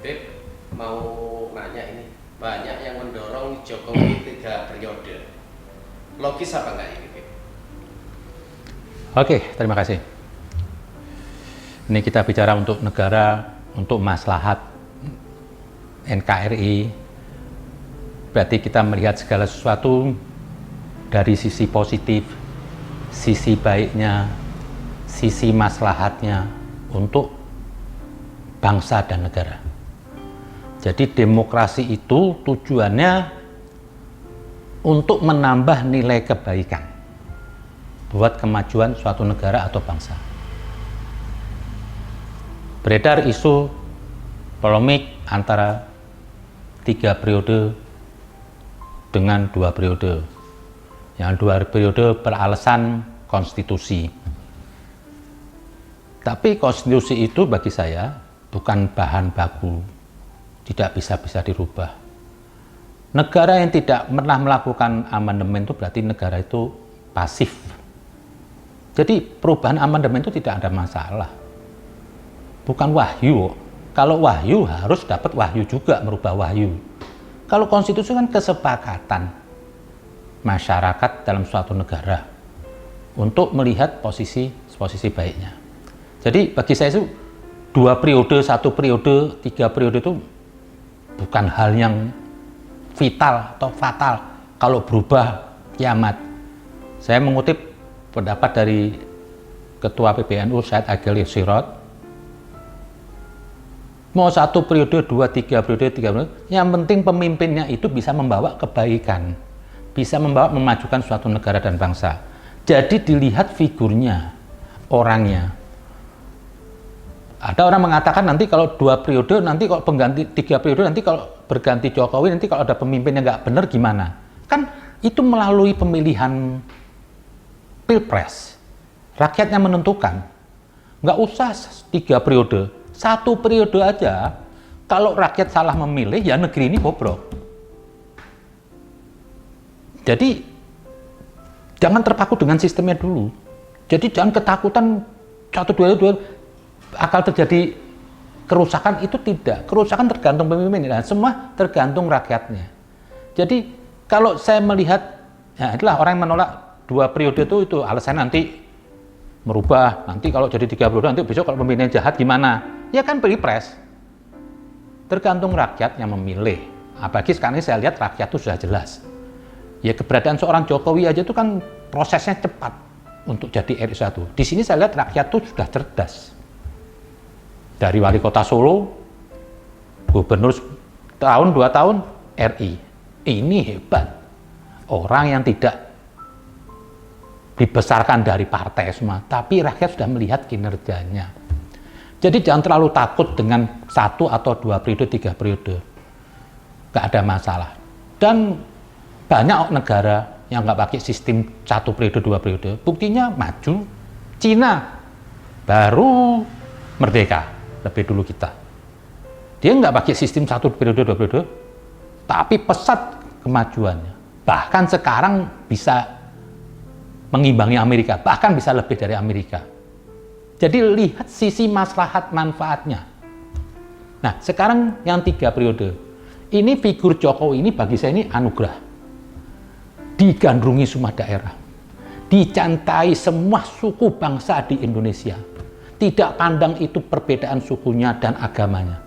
Beb, mau nanya ini, banyak yang mendorong Jokowi 3 periode. Logis apa enggak ini, Beb? Oke, terima kasih. Ini kita bicara untuk negara, untuk maslahat NKRI. Berarti kita melihat segala sesuatu dari sisi positif, sisi baiknya, sisi maslahatnya untuk bangsa dan negara. Jadi demokrasi itu tujuannya untuk menambah nilai kebaikan buat kemajuan suatu negara atau bangsa. Beredar isu polemik antara 3 periode dengan 2 periode. Yang 2 periode beralasan konstitusi. Tapi konstitusi itu bagi saya bukan bahan baku, tidak bisa dirubah. Negara yang tidak pernah melakukan amandemen itu berarti negara itu pasif. Jadi perubahan amandemen itu tidak ada masalah. Bukan wahyu. Kalau wahyu harus dapat wahyu juga merubah wahyu. Kalau konstitusi kan kesepakatan masyarakat dalam suatu negara untuk melihat posisi baiknya. Jadi bagi saya itu 2 periode, 1 periode, 3 periode itu bukan hal yang vital atau fatal. Kalau berubah kiamat. Saya mengutip pendapat dari Ketua PBNU Syed Agil Sirot. Mau 1 periode, 2, 3 periode, 3 periode, yang penting pemimpinnya itu bisa membawa kebaikan, bisa memajukan suatu negara dan bangsa. Jadi dilihat figurnya, orangnya. Ada orang mengatakan nanti kalau 2 periode, nanti kalau pengganti 3 periode, nanti kalau berganti Jokowi, nanti kalau ada pemimpin yang nggak benar gimana? Kan itu melalui pemilihan pilpres. Rakyatnya menentukan. Nggak usah 3 periode. 1 periode aja, kalau rakyat salah memilih, ya negeri ini bobrok. Jadi, jangan terpaku dengan sistemnya dulu. Jadi jangan ketakutan 1, 2, akan terjadi kerusakan, itu tidak. Kerusakan tergantung pemimpin, dan semua tergantung rakyatnya. Jadi, kalau saya melihat, ya itulah orang yang menolak 2 periode itu alasan nanti merubah, nanti kalau jadi 3 periode, nanti besok kalau pemimpinnya jahat gimana? Ya kan pilpres. Tergantung rakyat yang memilih. Apalagi sekarang ini saya lihat rakyat itu sudah jelas. Ya keberadaan seorang Jokowi aja itu kan prosesnya cepat untuk jadi RI 1. Di sini saya lihat rakyat itu sudah cerdas. Dari wali kota Solo, gubernur tahun 2 tahun RI. Ini hebat. Orang yang tidak dibesarkan dari partai semua, tapi rakyat sudah melihat kinerjanya. Jadi jangan terlalu takut dengan 1 atau 2 periode, 3 periode. Nggak ada masalah. Dan banyak negara yang nggak pakai sistem 1 periode, 2 periode. Buktinya maju. Cina baru merdeka, lebih dulu kita. Dia nggak pakai sistem 1 periode, 2 periode, tapi pesat kemajuannya. Bahkan sekarang bisa mengimbangi Amerika, bahkan bisa lebih dari Amerika. Jadi lihat sisi maslahat manfaatnya. Nah, sekarang yang 3 periode. Ini figur Jokowi ini bagi saya ini anugerah. Digandrungi semua daerah. Dicintai semua suku bangsa di Indonesia. Tidak pandang itu perbedaan sukunya dan agamanya.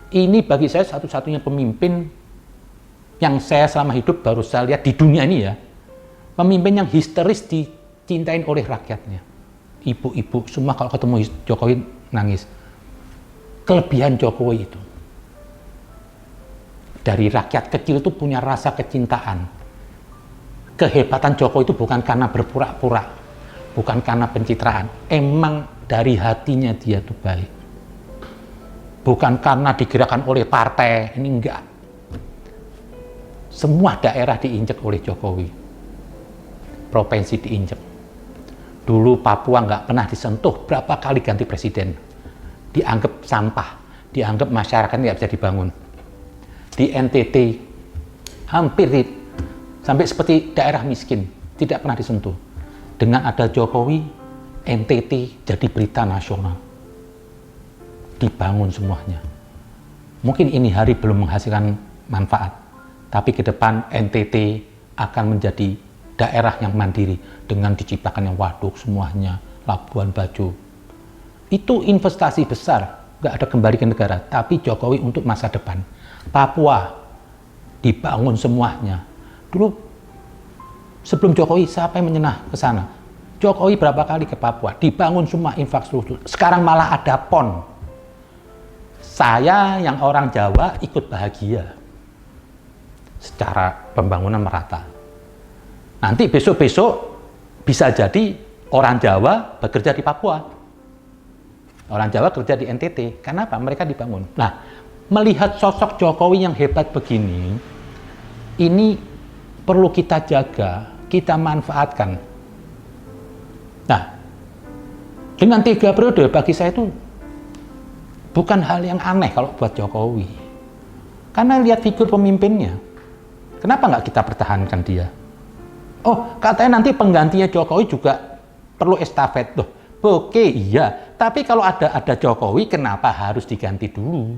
Ini bagi saya satu-satunya pemimpin yang saya selama hidup baru saya lihat di dunia ini ya. Pemimpin yang histeris dicintain oleh rakyatnya. Ibu-ibu semua kalau ketemu Jokowi nangis. Kelebihan Jokowi itu dari rakyat kecil itu punya rasa kecintaan. Kehebatan Jokowi itu bukan karena berpura-pura, bukan karena pencitraan. Emang dari hatinya dia itu baik. Bukan karena digerakkan oleh partai, ini enggak. Semua daerah diinjek oleh Jokowi. Provinsi diinjek. Dulu Papua nggak pernah disentuh, berapa kali ganti presiden. Dianggap sampah, dianggap masyarakat nggak bisa dibangun. Di NTT, hampir sampai seperti daerah miskin, tidak pernah disentuh. Dengan ada Jokowi, NTT jadi berita nasional. Dibangun semuanya. Mungkin ini hari belum menghasilkan manfaat, tapi ke depan NTT akan menjadi daerah yang mandiri dengan diciptakannya waduk semuanya, Labuan Bajo. Itu investasi besar, nggak ada kembali ke negara, tapi Jokowi untuk masa depan. Papua dibangun semuanya. Dulu sebelum Jokowi siapa yang menyenah ke sana? Jokowi berapa kali ke Papua, dibangun semua infrastruktur. Sekarang malah ada PON. Saya yang orang Jawa ikut bahagia secara pembangunan merata. Nanti besok-besok bisa jadi orang Jawa bekerja di Papua. Orang Jawa kerja di NTT. Kenapa? Mereka dibangun. Nah, melihat sosok Jokowi yang hebat begini, ini perlu kita jaga, kita manfaatkan. Nah, dengan 3 periode bagi saya itu bukan hal yang aneh kalau buat Jokowi. Karena lihat figur pemimpinnya. Kenapa nggak kita pertahankan dia? Oh, katanya nanti penggantinya Jokowi juga perlu estafet. Loh, oke, iya. Tapi kalau ada Jokowi, kenapa harus diganti dulu?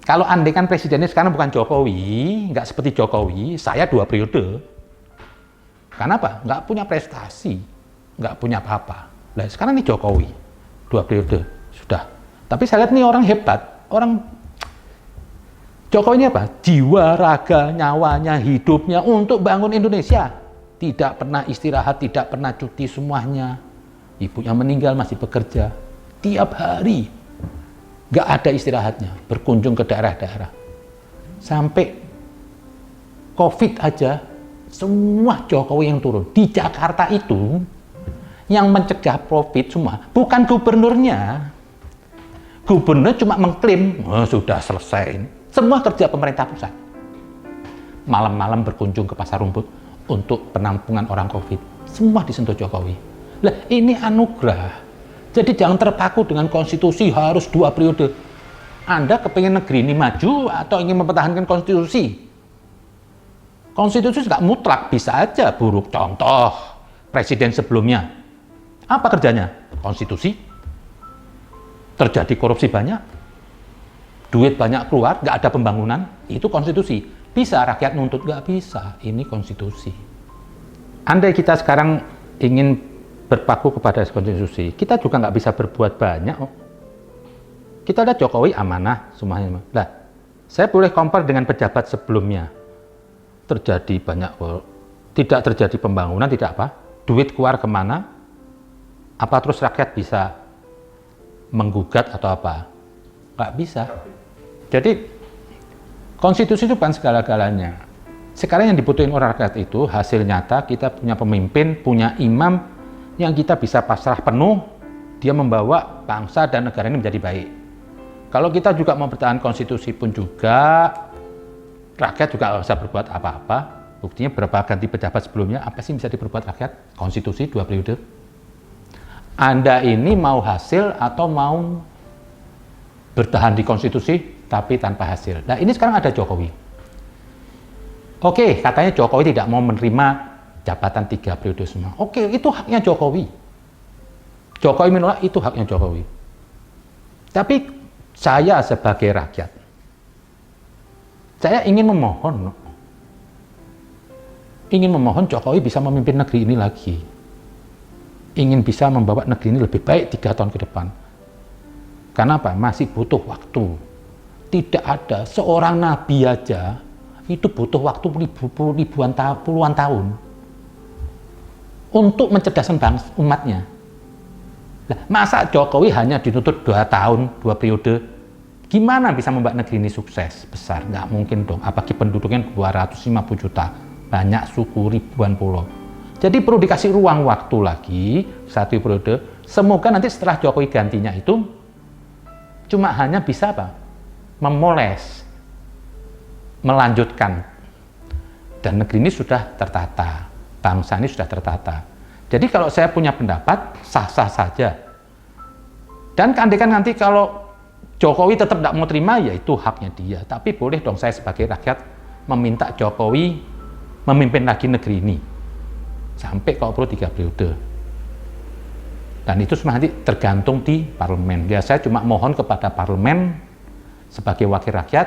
Kalau andai kan presidennya sekarang bukan Jokowi, nggak seperti Jokowi, saya 2 periode. Kenapa? Nggak punya prestasi, nggak punya apa-apa. Nah, sekarang ini Jokowi, 2 periode, sudah. Tapi saya lihat nih orang hebat, orang Jokowi ini apa? Jiwa, raga, nyawanya, hidupnya untuk bangun Indonesia. Tidak pernah istirahat, tidak pernah cuti semuanya. Ibunya meninggal masih bekerja. Tiap hari. Gak ada istirahatnya, berkunjung ke daerah-daerah. Sampai COVID aja, semua Jokowi yang turun. Di Jakarta itu, yang mencegah COVID semua, bukan gubernurnya. Gubernur cuma mengklaim, oh, sudah selesai ini. Semua kerja pemerintah pusat. Malam-malam berkunjung ke pasar rumput untuk penampungan orang COVID. Semua disentuh Jokowi. Lah, ini anugerah. Jadi jangan terpaku dengan konstitusi harus 2 periode. Anda kepengen negeri ini maju atau ingin mempertahankan konstitusi? Konstitusi nggak mutlak, bisa aja buruk. Contoh, presiden sebelumnya. Apa kerjanya? Konstitusi. Terjadi korupsi banyak, duit banyak keluar, nggak ada pembangunan, itu konstitusi. Bisa rakyat nuntut? Nggak bisa, ini konstitusi. Andai kita sekarang ingin berpaku kepada konstitusi, kita juga nggak bisa berbuat banyak. Kita lihat Jokowi amanah semuanya. Nah, saya boleh compare dengan pejabat sebelumnya. Terjadi banyak, tidak terjadi pembangunan, tidak apa. Duit keluar kemana? Apa terus rakyat bisa menggugat atau apa? Nggak bisa. Jadi konstitusi itu bukan segala-galanya. Sekarang yang dibutuhin orang rakyat itu hasil nyata, kita punya pemimpin, punya imam yang kita bisa pasrah penuh, dia membawa bangsa dan negara ini menjadi baik. Kalau kita juga mempertahankan konstitusi pun juga, rakyat juga nggak bisa berbuat apa-apa. Buktinya berapa ganti pejabat sebelumnya, apa sih bisa diperbuat rakyat? Konstitusi 2 periode. Anda ini mau hasil atau mau bertahan di konstitusi tapi tanpa hasil. Nah, ini sekarang ada Jokowi. Oke, katanya Jokowi tidak mau menerima jabatan 3 periode semua. Oke, itu haknya Jokowi. Jokowi menolak, itu haknya Jokowi. Tapi saya sebagai rakyat, saya ingin memohon Jokowi bisa memimpin negeri ini lagi. Ingin bisa membawa negeri ini lebih baik 3 tahun ke depan. Karena apa? Masih butuh waktu. Tidak ada seorang nabi aja itu butuh waktu puluhan tahun untuk mencerdaskan bangsa umatnya. Nah, masa Jokowi hanya dituntut 2 tahun, 2 periode? Gimana bisa membuat negeri ini sukses besar? Nggak mungkin dong. Apalagi penduduknya 250 juta, banyak suku, ribuan pulau. Jadi perlu dikasih ruang waktu lagi 1 periode. Semoga nanti setelah Jokowi gantinya itu cuma hanya bisa apa? Memoles, melanjutkan. Dan negeri ini sudah tertata, bangsa ini sudah tertata. Jadi kalau saya punya pendapat, sah-sah saja. Dan andaikan nanti kalau Jokowi tetap tidak mau terima, ya itu haknya dia. Tapi boleh dong saya sebagai rakyat meminta Jokowi memimpin lagi negeri ini. Sampai kalau perlu 3 periode. Dan itu semua nanti tergantung di parlemen. Ya, saya cuma mohon kepada parlemen sebagai wakil rakyat,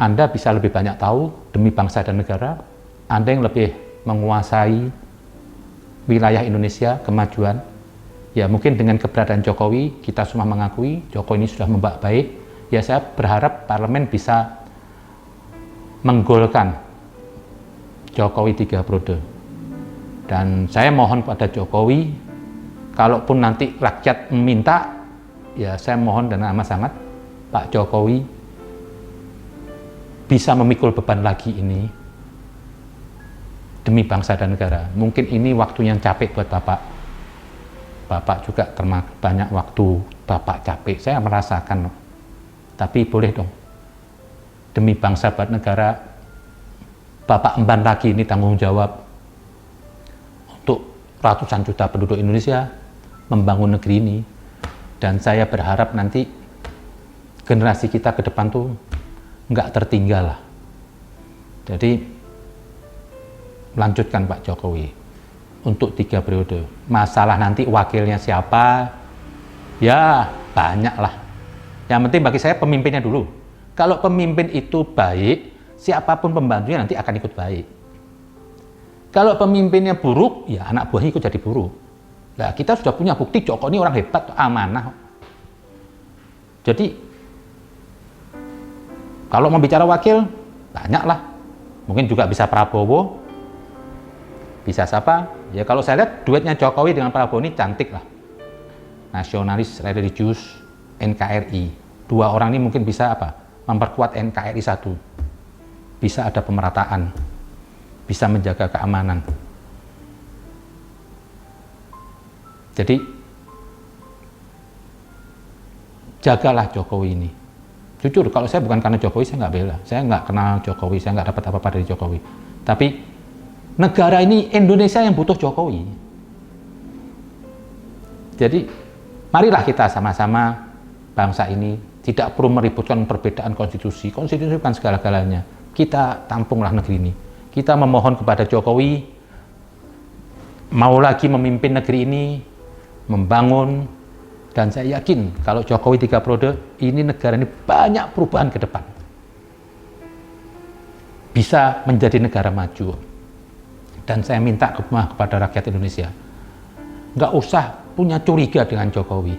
Anda bisa lebih banyak tahu demi bangsa dan negara, Anda yang lebih menguasai wilayah Indonesia, kemajuan. Ya mungkin dengan keberadaan Jokowi, kita semua mengakui Jokowi ini sudah membawa baik. Ya saya berharap parlemen bisa menggolkan Jokowi 3 periode. Dan saya mohon pada Jokowi, kalaupun nanti rakyat meminta, ya saya mohon dengan amat sangat Pak Jokowi bisa memikul beban lagi ini demi bangsa dan negara. Mungkin ini waktu yang capek buat Bapak. Bapak juga banyak waktu Bapak capek, saya merasakan. Tapi boleh dong, demi bangsa buat negara, Bapak emban lagi ini tanggung jawab untuk ratusan juta penduduk Indonesia membangun negeri ini. Dan saya berharap nanti generasi kita ke depan tuh nggak tertinggal lah. Jadi lanjutkan Pak Jokowi untuk 3 periode. Masalah nanti wakilnya siapa, ya banyak lah. Yang penting bagi saya pemimpinnya dulu. Kalau pemimpin itu baik, siapapun pembantunya nanti akan ikut baik. Kalau pemimpinnya buruk, ya anak buahnya ikut jadi buruk. Nah, kita sudah punya bukti Jokowi ini orang hebat, amanah. Jadi, kalau mau bicara wakil, banyak lah. Mungkin juga bisa Prabowo, bisa siapa? Ya kalau saya lihat duetnya Jokowi dengan Prabowo ini cantik lah. Nasionalis, religius, NKRI. 2 orang ini mungkin bisa apa? Memperkuat NKRI 1. Bisa ada pemerataan. Bisa menjaga keamanan. Jadi, jagalah Jokowi ini. Jujur, kalau saya bukan karena Jokowi, saya nggak bela. Saya nggak kenal Jokowi, saya nggak dapat apa-apa dari Jokowi. Tapi, negara ini, Indonesia yang butuh Jokowi. Jadi, marilah kita sama-sama bangsa ini tidak perlu meributkan perbedaan konstitusi. Konstitusi bukan segala-galanya. Kita tampunglah negeri ini. Kita memohon kepada Jokowi, mau lagi memimpin negeri ini, membangun, dan saya yakin kalau Jokowi 3 periode, ini negara ini banyak perubahan ke depan. Bisa menjadi negara maju. Dan saya minta kepada rakyat Indonesia, nggak usah punya curiga dengan Jokowi.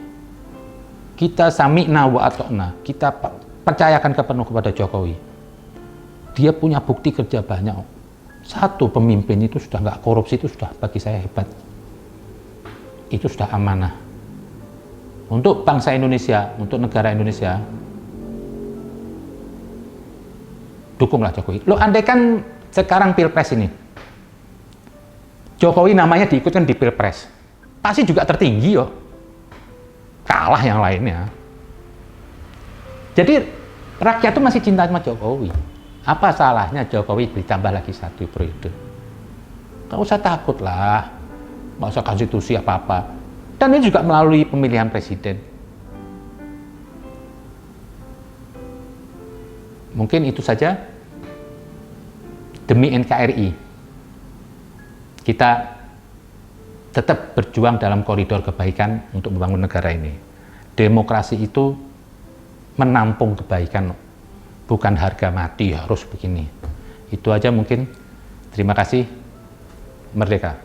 Kita sami'na wa ata'na, kita percayakan penuh kepada Jokowi. Dia punya bukti kerja banyak. Satu, pemimpin itu sudah nggak korupsi, itu sudah bagi saya hebat. Itu sudah amanah. Untuk bangsa Indonesia, untuk negara Indonesia, dukunglah Jokowi. Loh, andai kan sekarang Pilpres ini, Jokowi namanya diikutkan di Pilpres, pasti juga tertinggi yo, kalah yang lainnya. Jadi rakyat itu masih cinta sama Jokowi. Apa salahnya Jokowi ditambah lagi 1 periode? Gak usah takut lah, gak usah konstitusi apa-apa. Dan ini juga melalui pemilihan presiden. Mungkin itu saja demi NKRI. Kita tetap berjuang dalam koridor kebaikan untuk membangun negara ini. Demokrasi itu menampung kebaikan, bukan harga mati harus begini. Itu aja mungkin. Terima kasih. Merdeka.